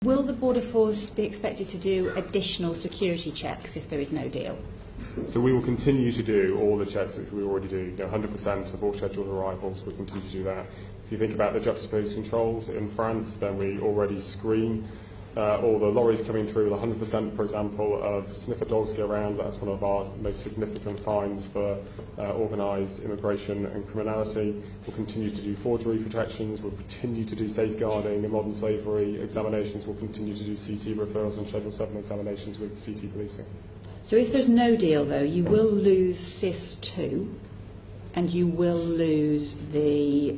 Will the Border Force be expected to do additional security checks if there is no deal? So we will continue to do all the checks which we already do. 100% of all scheduled arrivals, we continue to do that. If you think about the juxtaposed controls in France, then we already screen all the lorries coming through with 100%, for example, of sniffer dogs go around. That's one of our most significant fines for organised immigration and criminality. We'll continue to do forgery protections. We'll continue to do safeguarding and modern slavery examinations. We'll continue to do CT referrals and Schedule 7 examinations with CT policing. So if there's no deal, though, you will lose SIS2 and you will lose the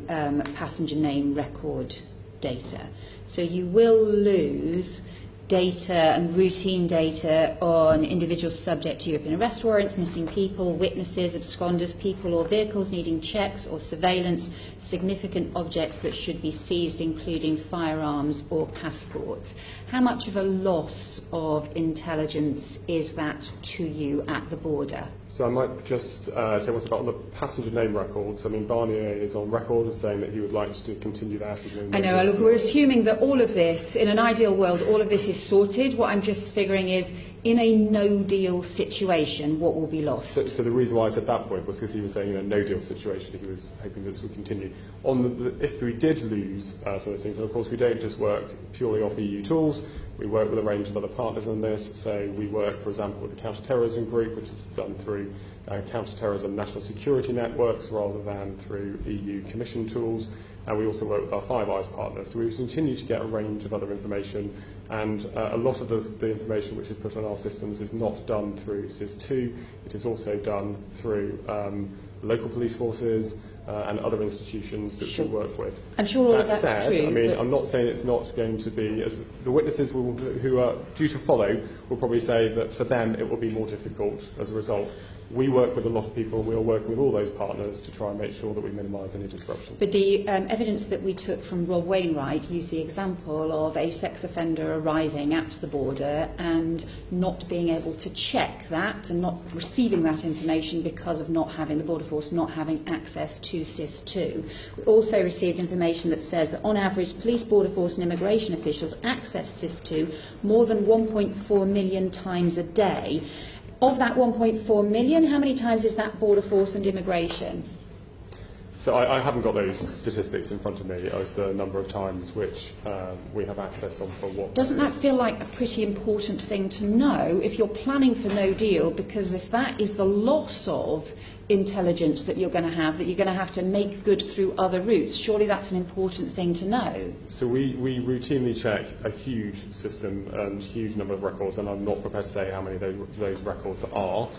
passenger name record data. So you will lose data and routine data on individuals subject to European arrest warrants, missing people, witnesses, absconders, people or vehicles needing checks or surveillance, significant objects that should be seized, including firearms or passports. How much of a loss of intelligence is that to you at the border? So I might just say what's about on the passenger name records. I mean, Barnier is on record as saying that he would like to continue that. I know, look, we're assuming that all of this, in an ideal world, all of this is sorted. What I'm just figuring is, in a no-deal situation, what will be lost? So the reason why I said that point was because he was saying in a no-deal situation, he was hoping this would continue. If we did lose some of those things, and of course we don't just work purely off EU tools, we work with a range of other partners on this. So we work, for example, with the counter-terrorism group, which is done through counter-terrorism national security networks rather than through EU Commission tools. And we also work with our Five Eyes partners. So we continue to get a range of other information, and a lot of the information which is put on our systems is not done through SIS2. It is also done through local police forces and other institutions that we work with. I'm sure all of that's true. I mean, I'm not saying it's not going to be, as the witnesses who are due to follow will probably say that for them it will be more difficult as a result. We work with a lot of people, and we are working with all those partners to try and make sure that we minimise any disruption. But the evidence that we took from Rob Wainwright used the example of a sex offender arriving at the border and not being able to check that and not receiving that information because of not having the Border Force not having access to SIS2. We also received information that says that on average police, Border Force and immigration officials access SIS2 more than 1.4 million times a day. Of that 1.4 million, how many times is that Border Force and immigration? So I haven't got those statistics in front of me as the number of times which we have access on for what. Doesn't that feel like a pretty important thing to know if you're planning for no deal? Because if that is the loss of intelligence that you're going to have to make good through other routes, surely that's an important thing to know. So we routinely check a huge system and huge number of records, and I'm not prepared to say how many of those records are,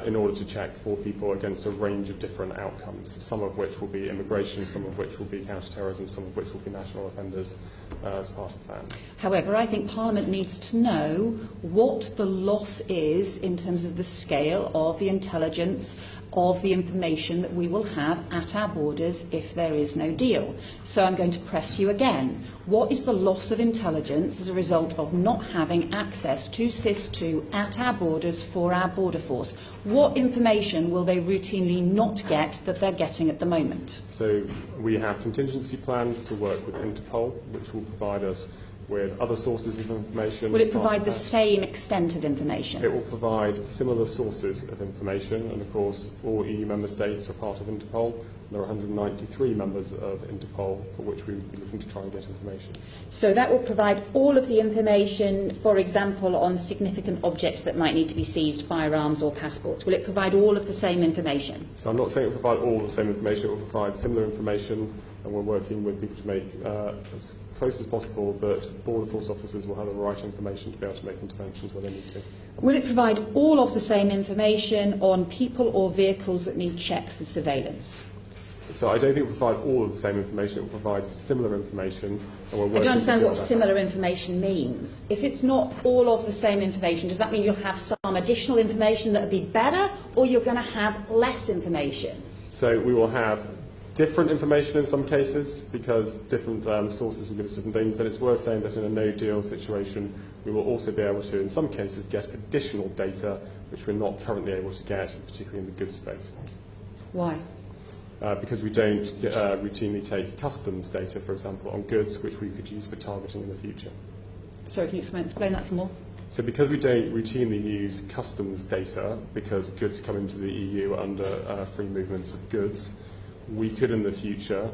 in order to check for people against a range of different outcomes, some of which will be immigration, some of which will be counter-terrorism, some of which will be national offenders as part of that. However, I think Parliament needs to know what the loss is in terms of the scale of the intelligence of the information that we will have at our borders if there is no deal. So I'm going to press you again. What is the loss of intelligence as a result of not having access to SIS2 at our borders for our Border Force? What information will they routinely not get that they're getting at the moment? So we have contingency plans to work with Interpol, which will provide us with other sources of information. Will it provide the same extent of information? It will provide similar sources of information, and of course all EU member states are part of Interpol. There are 193 members of Interpol for which we would be looking to try and get information. So that will provide all of the information, for example, on significant objects that might need to be seized, firearms or passports. Will it provide all of the same information? So I'm not saying it will provide all the same information, it will provide similar information, and we're working with people to make as close as possible that Border Force officers will have the right information to be able to make interventions where they need to. Will it provide all of the same information on people or vehicles that need checks and surveillance? So I don't think it will provide all of the same information, it will provide similar information. And we're working I don't understand what that. Similar information means. If it's not all of the same information, does that mean you'll have some additional information that will be better, or you're going to have less information? So we will have different information in some cases, because different sources will give us different things, and it's worth saying that in a no-deal situation we will also be able to, in some cases, get additional data which we're not currently able to get, particularly in the goods space. Why? Because we don't routinely take customs data, for example, on goods which we could use for targeting in the future. Sorry, can you explain that some more? So because we don't routinely use customs data, because goods come into the EU under free movements of goods, we could in the future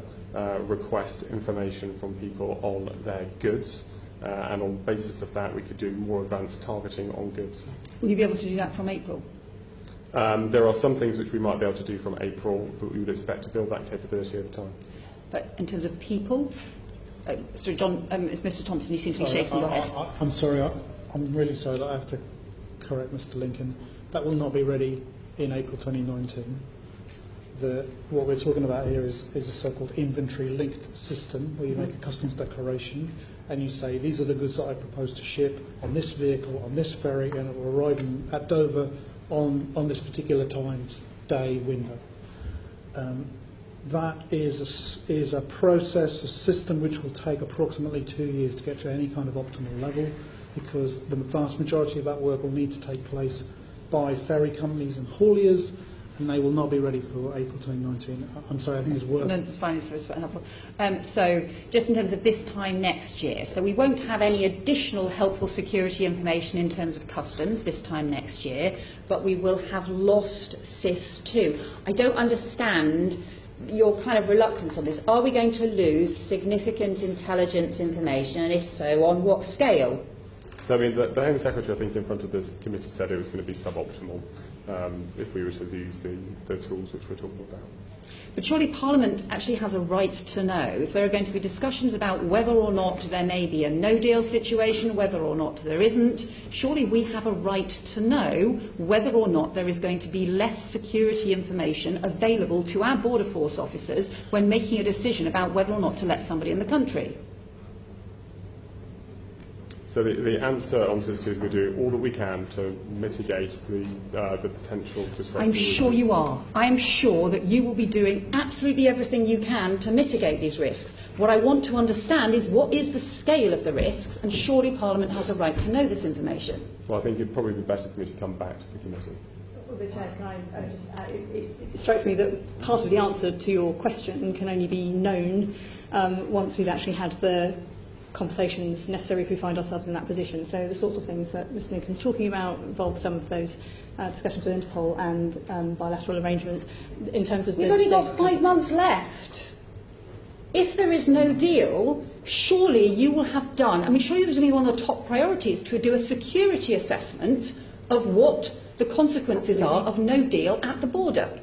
request information from people on their goods, and on the basis of that we could do more advanced targeting on goods. Will you be able to do that from April? There are some things which we might be able to do from April, but we would expect to build that capability over time. But in terms of people, sorry, John, it's Mr. Thompson, you seem to be shaking your head. I'm sorry, I'm really sorry that I have to correct Mr. Lincoln. That will not be ready in April 2019. What we're talking about here is a so-called inventory-linked system where you make a customs declaration and you say, these are the goods that I propose to ship on this vehicle, on this ferry, and it will arrive at Dover on this particular day window. That is a process, a system which will take approximately 2 years to get to any kind of optimal level, because the vast majority of that work will need to take place by ferry companies and hauliers, and they will not be ready for April 2019. I'm sorry, I think it's worth... No, it's fine, it's very helpful. So, just in terms of this time next year, so we won't have any additional helpful security information in terms of customs this time next year, but we will have lost SIS2. I don't understand your kind of reluctance on this. Are we going to lose significant intelligence information, and if so, on what scale? So, I mean, the Home Secretary, I think, in front of this committee said it was going to be suboptimal if we were to use the tools which we're talking about. But surely Parliament actually has a right to know if there are going to be discussions about whether or not there may be a no-deal situation, whether or not there isn't. Surely we have a right to know whether or not there is going to be less security information available to our border force officers when making a decision about whether or not to let somebody in the country. So the answer on SIS2 is we do all that we can to mitigate the potential disruption. I'm sure you are. I am sure that you will be doing absolutely everything you can to mitigate these risks. What I want to understand is what is the scale of the risks, and surely Parliament has a right to know this information. Well, I think it'd probably be better for me to come back to the committee. Well, Chair, can I just add, it strikes me that part of the answer to your question can only be known once we've actually had the conversations necessary if we find ourselves in that position. So the sorts of things that Mr. Lincoln's talking about involve some of those discussions with Interpol and bilateral arrangements. In terms of we've only got 5 months left. If there is no deal, surely you will have done, I mean, surely it was going to be one of the top priorities to do a security assessment of what the consequences are of no deal at the border.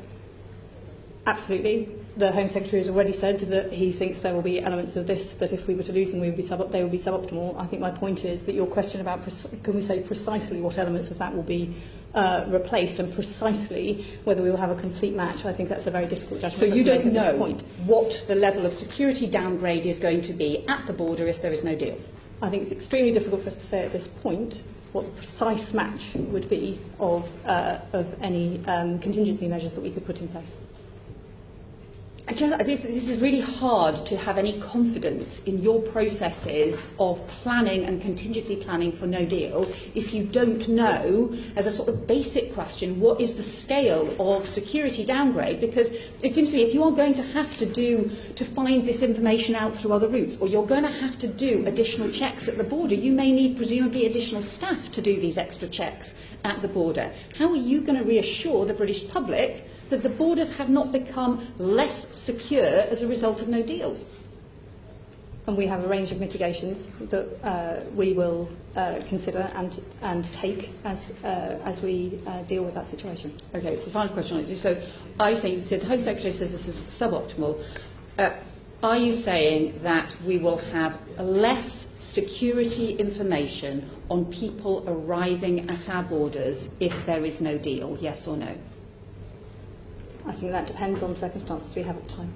Absolutely. The Home Secretary has already said that he thinks there will be elements of this that if we were to lose them, they would be suboptimal. I think my point is that your question about can we say precisely what elements of that will be replaced and precisely whether we will have a complete match, I think that's a very difficult judgment. So you don't know what the level of security downgrade is going to be at the border if there is no deal? I think it's extremely difficult for us to say at this point what the precise match would be of any contingency measures that we could put in place. This is really hard to have any confidence in your processes of planning and contingency planning for no deal if you don't know, as a sort of basic question, what is the scale of security downgrade, because it seems to me if you are going to have to find this information out through other routes, or you're going to have to do additional checks at the border, you may need presumably additional staff to do these extra checks at the border. How are you going to reassure the British public that the borders have not become less secure as a result of no deal? And we have a range of mitigations that we will consider and take as we deal with that situation. Okay, so the final question on it. So I think, so the Home Secretary says this is suboptimal. Are you saying that we will have less security information on people arriving at our borders if there is no deal, yes or no? I think that depends on the circumstances we have at the time.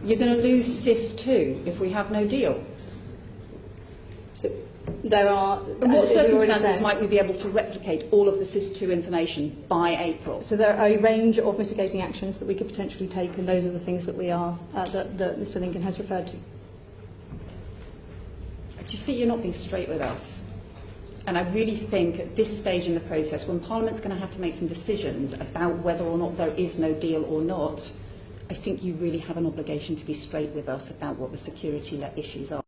You're going to lose SIS2 if we have no deal. So there are... In what circumstances might we be able to replicate all of the SIS2 information by April? So there are a range of mitigating actions that we could potentially take, and those are the things that we are that Mr. Lincoln has referred to. I just think you're not being straight with us. And I really think at this stage in the process, when Parliament's going to have to make some decisions about whether or not there is no deal or not, I think you really have an obligation to be straight with us about what the security issues are.